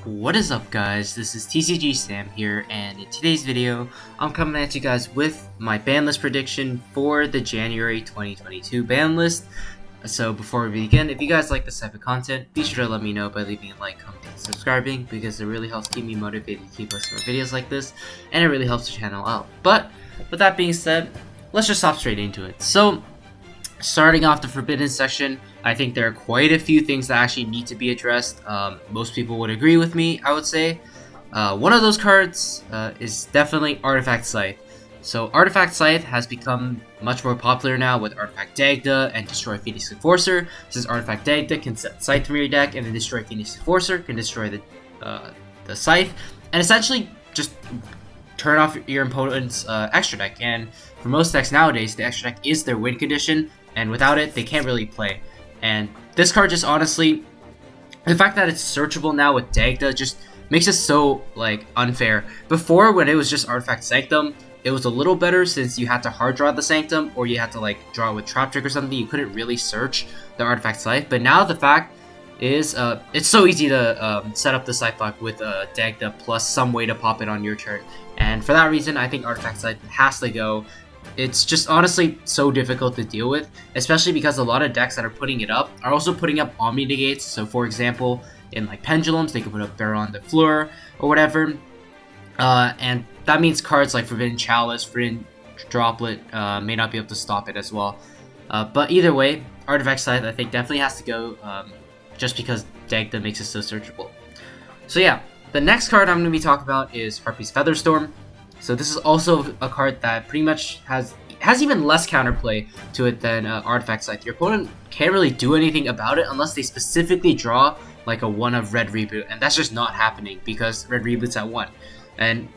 What is up, guys? This is Tcg Sam here, and in today's video I'm coming at you guys with my ban list prediction for the January 2022 ban list. So before we begin, if you guys like this type of content, be sure to let me know by leaving a like, comment, and subscribing, because it really helps keep me motivated to keep posting more videos like this, and it really helps the channel out. But with that being said, let's just hop straight into it. So starting off the forbidden section, I think there are quite a few things that actually need to be addressed. Most people would agree with me, I would say. One of those cards is definitely Artifact Scythe. So Artifact Scythe has become much more popular now with Artifact Dagda and Destroy Phoenix Enforcer. Since Artifact Dagda can set Scythe from your deck, and then Destroy Phoenix Enforcer can destroy the Scythe, and essentially just turn off your opponent's extra deck. And for most decks nowadays, the extra deck is their win condition, and without it, they can't really play. And this card just honestly, the fact that it's searchable now with Dagda just makes it so like unfair. Before, when it was just Artifact Sanctum, it was a little better since you had to hard draw the Sanctum, or you had to like draw it with Trap Trick or something. You couldn't really search the Artifact Scythe. But now the fact is, it's so easy to set up the Scythe block with Dagda plus some way to pop it on your turn. And for that reason, I think Artifact Scythe has to go. It's just honestly so difficult to deal with, especially because a lot of decks that are putting it up are also putting up Omni Negates. So for example, in like Pendulums, they can put up Baron de Fleur or whatever. And that means cards like Forbidden Chalice, Forbidden Droplet may not be able to stop it as well. But either way, Artifact Scythe I think definitely has to go, just because Dagda makes it so searchable. So yeah, the next card I'm going to be talking about is Harpy's Featherstorm. So this is also a card that pretty much has even less counterplay to it than Artifact Scythe. Your opponent can't really do anything about it unless they specifically draw like a 1 of Red Reboot, and that's just not happening because Red Reboot's at 1. And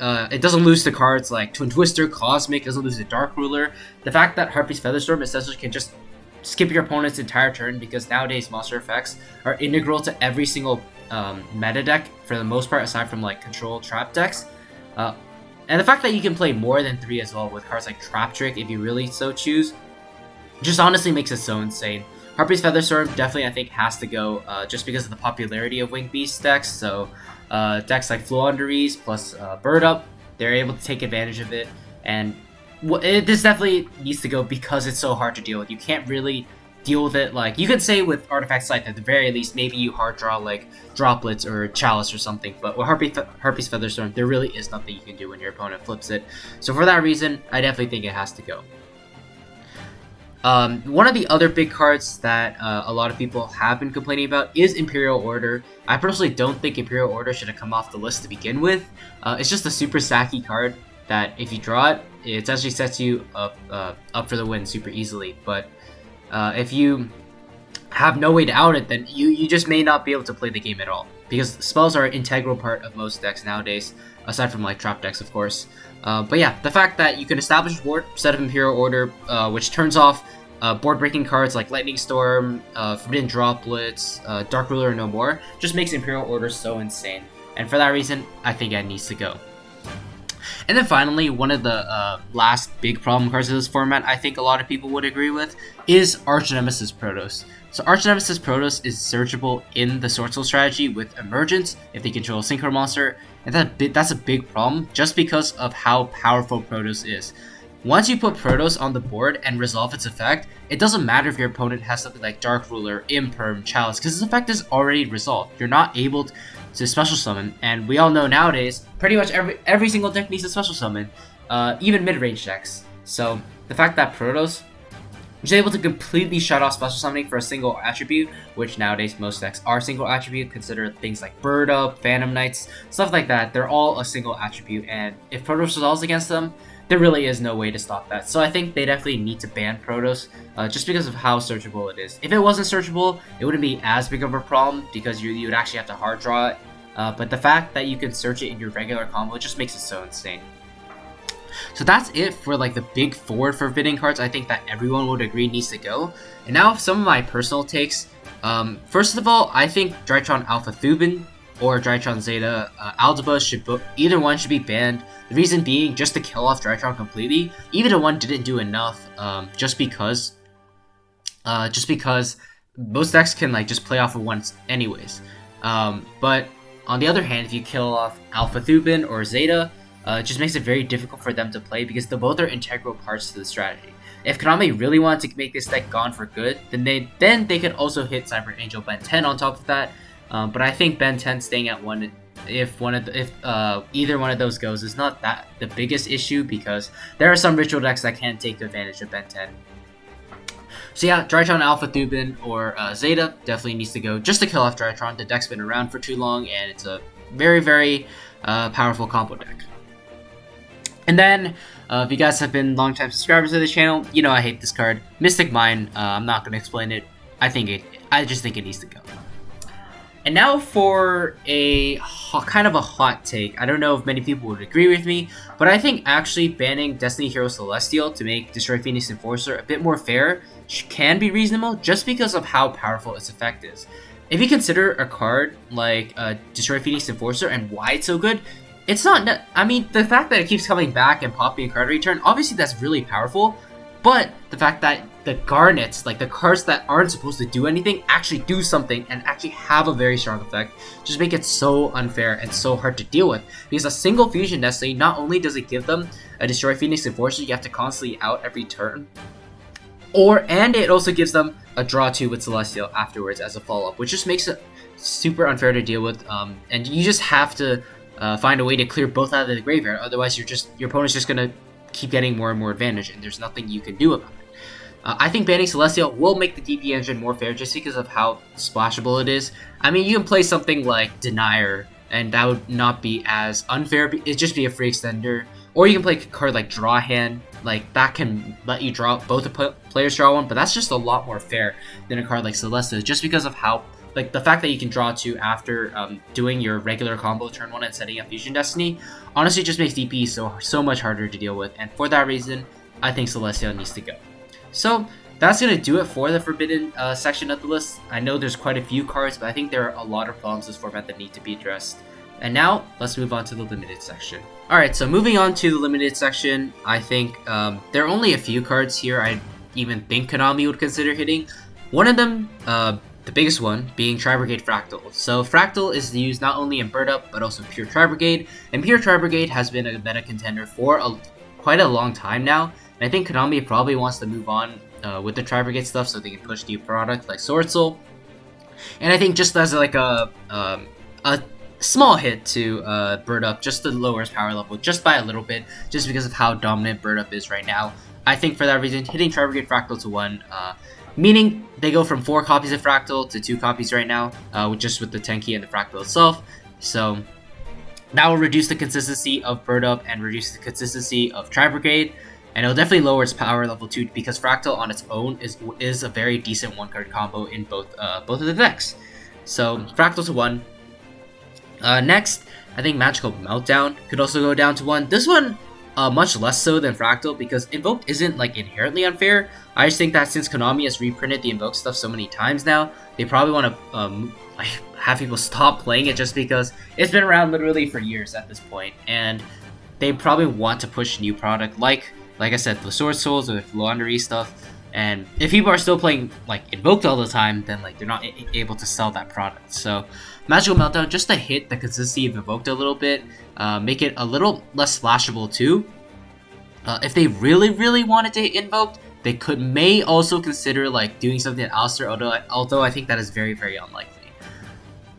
it doesn't lose to cards like Twin Twister, Cosmic, doesn't lose to Dark Ruler. The fact that Harpy's Featherstorm essentially can just skip your opponent's entire turn, because nowadays monster effects are integral to every single meta deck for the most part, aside from like control trap decks. And the fact that you can play more than 3 as well with cards like Trap Trick if you really so choose, just honestly makes it so insane. Harpy's Featherstorm definitely I think has to go, just because of the popularity of Winged Beast decks. So decks like Floowandereeze plus Bird Up, they're able to take advantage of it. And this definitely needs to go because it's so hard to deal with. You can't really deal with it. Like, you could say with Artifact Scythe, at the very least, maybe you hard draw like Droplets or Chalice or something, but with Harpy's Featherstorm, there really is nothing you can do when your opponent flips it. So for that reason, I definitely think it has to go. One of the other big cards that a lot of people have been complaining about is Imperial Order. I personally don't think Imperial Order should have come off the list to begin with. It's just a super sacky card that if you draw it, it actually sets you up for the win super easily. But if you have no way to out it, then you just may not be able to play the game at all, because spells are an integral part of most decks nowadays, aside from like trap decks, of course. But yeah, the fact that you can establish a board set of Imperial Order, which turns off board breaking cards like Lightning Storm, Forbidden Droplets, Dark Ruler, no more, just makes Imperial Order so insane. And for that reason, I think it needs to go. And then finally, one of the last big problem cards of this format, I think a lot of people would agree with, is Arch Nemesis Protoss. So Arch Nemesis Protoss is searchable in the Swordsoul strategy with Emergence if they control a Synchro monster, and that's a big problem just because of how powerful Protoss is. Once you put Protoss on the board and resolve its effect, it doesn't matter if your opponent has something like Dark Ruler, Imperm, Chalice, because its effect is already resolved. You're not able to special summon, and we all know nowadays pretty much every single deck needs a special summon, even mid-range decks. So the fact that Protoss is able to completely shut off special summoning for a single attribute, which nowadays most decks are single attribute, consider things like Bird Up, Phantom Knights, stuff like that, they're all a single attribute, and if Protoss resolves against them, there really is no way to stop that. So I think they definitely need to ban Protoss, just because of how searchable it is. If it wasn't searchable, it wouldn't be as big of a problem, because you would actually have to hard draw it. But the fact that you can search it in your regular combo just makes it so insane. So that's it for like the big 4 forbidden cards I think that everyone would agree needs to go. And now some of my personal takes. First of all, I think Drytron Alpha Thuban or Drytron Zeta Aldaba either one should be banned. The reason being just to kill off Drytron completely. Even one didn't do enough, just because most decks can like just play off of one anyways. But On the other hand, if you kill off Alpha Thubin or Zeta, it just makes it very difficult for them to play because the both are integral parts to the strategy. If Konami really wanted to make this deck gone for good, then they could also hit Cyber Angel Ben 10 on top of that. But I think Ben 10 staying at 1, if either one of those goes, is not that the biggest issue because there are some ritual decks that can take advantage of Ben 10. So yeah, Drytron, Alpha Thubin, or Zeta definitely needs to go just to kill off Drytron. The deck's been around for too long, and it's a very, very powerful combo deck. And then, if you guys have been long-time subscribers to the channel, you know I hate this card. Mystic Mine, I'm not going to explain it. I just think it needs to go. And now for a kind of a hot take. I don't know if many people would agree with me, but I think actually banning Destiny Hero Celestial to make Destroy Phoenix Enforcer a bit more fair can be reasonable just because of how powerful its effect is. If you consider a card like Destroy Phoenix Enforcer and why it's so good, it's not, I mean, the fact that it keeps coming back and popping a card every turn, obviously that's really powerful, but the fact that the Garnets, like the cards that aren't supposed to do anything, actually do something and actually have a very strong effect, just make it so unfair and so hard to deal with. Because a single Fusion Destiny, not only does it give them a Destroy Phoenix Enforcer you have to constantly out every turn, and it also gives them a draw 2 with Celestial afterwards as a follow-up, which just makes it super unfair to deal with, and you just have to find a way to clear both out of the graveyard, otherwise your opponent's just gonna keep getting more and more advantage, and there's nothing you can do about it. I think banning Celestial will make the DP engine more fair just because of how splashable it is. I mean, you can play something like Denier, and that would not be as unfair. It'd just be a free extender. Or you can play a card like Draw Hand, like that can let you draw, both players draw one, but that's just a lot more fair than a card like Celestia, just because of how, like the fact that you can draw 2 after doing your regular combo turn 1 and setting up Fusion Destiny, honestly just makes DP so much harder to deal with, and for that reason, I think Celestia needs to go. So that's going to do it for the Forbidden section of the list. I know there's quite a few cards, but I think there are a lot of problems in this format that need to be addressed. And now, let's move on to the Limited section. Alright, so moving on to the Limited section, I think there are only a few cards here I even think Konami would consider hitting. One of them, the biggest one, being Tri-Brigade Fractal. So Fractal is used not only in Bird Up, but also Pure Tri-Brigade, and Pure Tri-Brigade has been a meta contender for quite a long time now. And I think Konami probably wants to move on with the Tri-Brigade stuff so they can push new products like Sword Soul. And I think just as like a small hit to Bird Up, just to lower its power level just by a little bit, just because of how dominant Bird Up is right now. I think for that reason, hitting Tri-Brigade Fractal to 1, meaning they go from 4 copies of Fractal to 2 copies right now, just with the Tenki and the Fractal itself. So that will reduce the consistency of Bird Up and reduce the consistency of Tri-Brigade. And it'll definitely lower its power level too, because Fractal on its own is a very decent 1-card combo in both of the decks. So Fractal to 1. Next, I think Magical Meltdown could also go down to 1. This one, much less so than Fractal, because Invoked isn't like inherently unfair. I just think that since Konami has reprinted the Invoked stuff so many times now, they probably want to have people stop playing it just because it's been around literally for years at this point, and they probably want to push new product like I said, the Sword Souls or the Laundry stuff. And if people are still playing like Invoked all the time, then like they're not able to sell that product. So Magical Meltdown, just to hit the consistency of Invoked a little bit, make it a little less splashable too. If they really wanted to hit Invoked, they may also consider like doing something at Alistair, although I think that is very unlikely.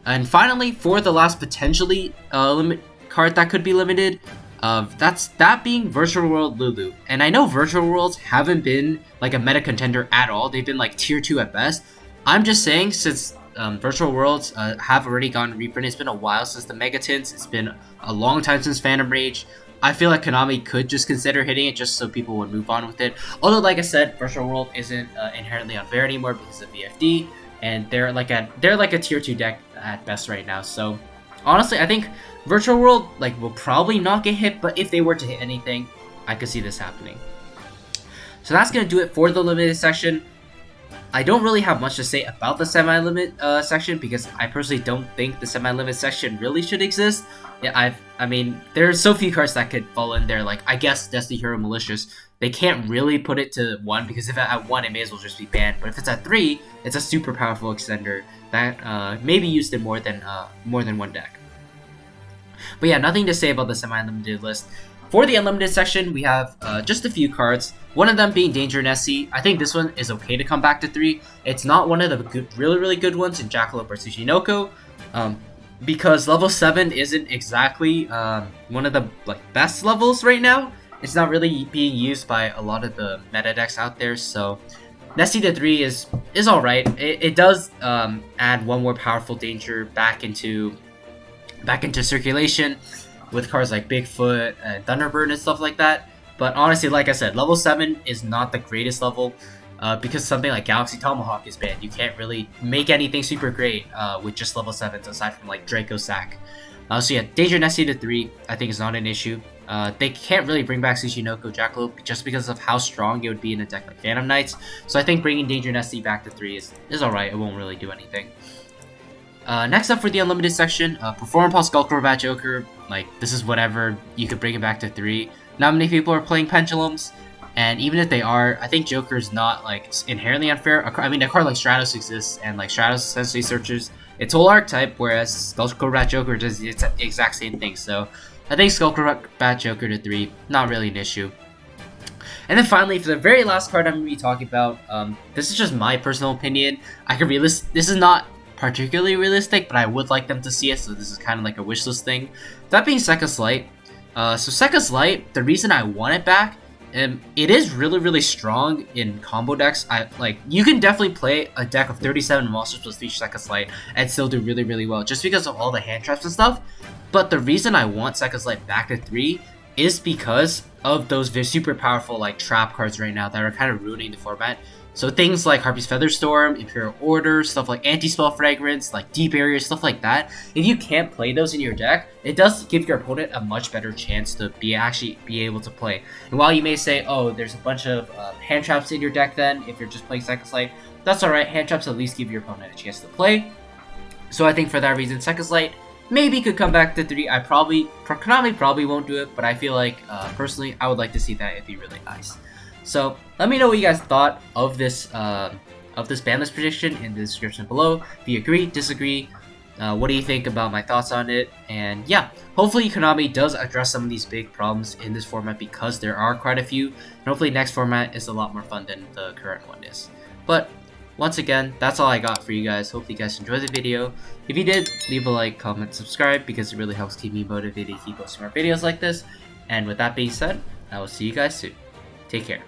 And finally, for the last potentially card that could be limited, that being Virtual World Lulu. And I know Virtual Worlds haven't been like a meta contender at all. They've been like tier 2 at best. I'm just saying, since Virtual Worlds have already gotten reprinted, it's been a while since the Megatins, it's been a long time since Phantom Rage, I feel like Konami could just consider hitting it just so people would move on with it. Although, like I said, Virtual World isn't inherently unfair anymore because of VFD, and they're like a tier 2 deck at best right now. So honestly, I think Virtual World will probably not get hit, but if they were to hit anything, I could see this happening. So that's gonna do it for the limited section. I don't really have much to say about the semi-limit section because I personally don't think the semi-limit section really should exist. Yeah, I mean, there's so few cards that could fall in there. Like, I guess Destiny Hero Malicious, they can't really put it to 1 because if it's at 1, it may as well just be banned. But if it's at 3, it's a super powerful extender that may be used in more than one deck. But yeah, nothing to say about the semi-unlimited list. For the unlimited section, we have just a few cards. One of them being Danger Nessie. I think this one is okay to come back to 3. It's not one of the good, really good ones in Jackalope or Tsushinoko, because level 7 isn't exactly one of the best levels right now. It's not really being used by a lot of the meta decks out there, so Nessie to 3 is alright. It does add one more powerful danger back into circulation with cards like Bigfoot and Thunderbird and stuff like that. But honestly, like I said, level 7 is not the greatest level because something like Galaxy Tomahawk is banned. You can't really make anything super great with just level 7s aside from like Draco Sack. So yeah, Danger Nessie to 3 I think is not an issue. They can't really bring back Tsushinoko Jackalope just because of how strong it would be in a deck like Phantom Knights. So I think bringing Danger Nessie back to 3 is alright. It won't really do anything. Next up for the unlimited section, Perform Pulse Skullcrobat Joker. Like, this is whatever, you could bring it back to 3. Not many people are playing Pendulums, and even if they are, I think Joker is not like inherently unfair. I mean, a card like Stratos exists, and like Stratos essentially searches its whole archetype, whereas Skullcrobat Joker does the exact same thing. So I think Skullcrobat Joker to 3, not really an issue. And then finally, for the very last card I'm going to be talking about, this is just my personal opinion. This is not particularly realistic, but I would like them to see it, so this is kind of like a wishlist thing. That being Sekka's Light. So Sekka's Light, the reason I want it back, it is really strong in combo decks. You can definitely play a deck of 37 monsters plus feature Sekka's Light and still do really well, just because of all the hand traps and stuff. But the reason I want Sekka's Light back to 3 is because of those super powerful like trap cards right now that are kind of ruining the format. So things like Harpy's Featherstorm, Imperial Order, stuff like Anti-Spell Fragrance, like Deep Barrier, stuff like that. If you can't play those in your deck, it does give your opponent a much better chance to actually be able to play. And while you may say, oh, there's a bunch of hand traps in your deck then, if you're just playing Sekka's Light, that's alright. Hand traps at least give your opponent a chance to play. So I think for that reason, Sekka's Light maybe could come back to 3. Konami probably won't do it, but I feel like, personally, I would like to see that. It'd be really nice. So let me know what you guys thought of this Banlist prediction in the description below. If you agree, disagree, what do you think about my thoughts on it? And yeah, hopefully Konami does address some of these big problems in this format, because there are quite a few. And hopefully next format is a lot more fun than the current one is. But once again, that's all I got for you guys. Hopefully you guys enjoyed the video. If you did, leave a like, comment, subscribe, because it really helps keep me motivated to keep posting more videos like this. And with that being said, I will see you guys soon. Take care.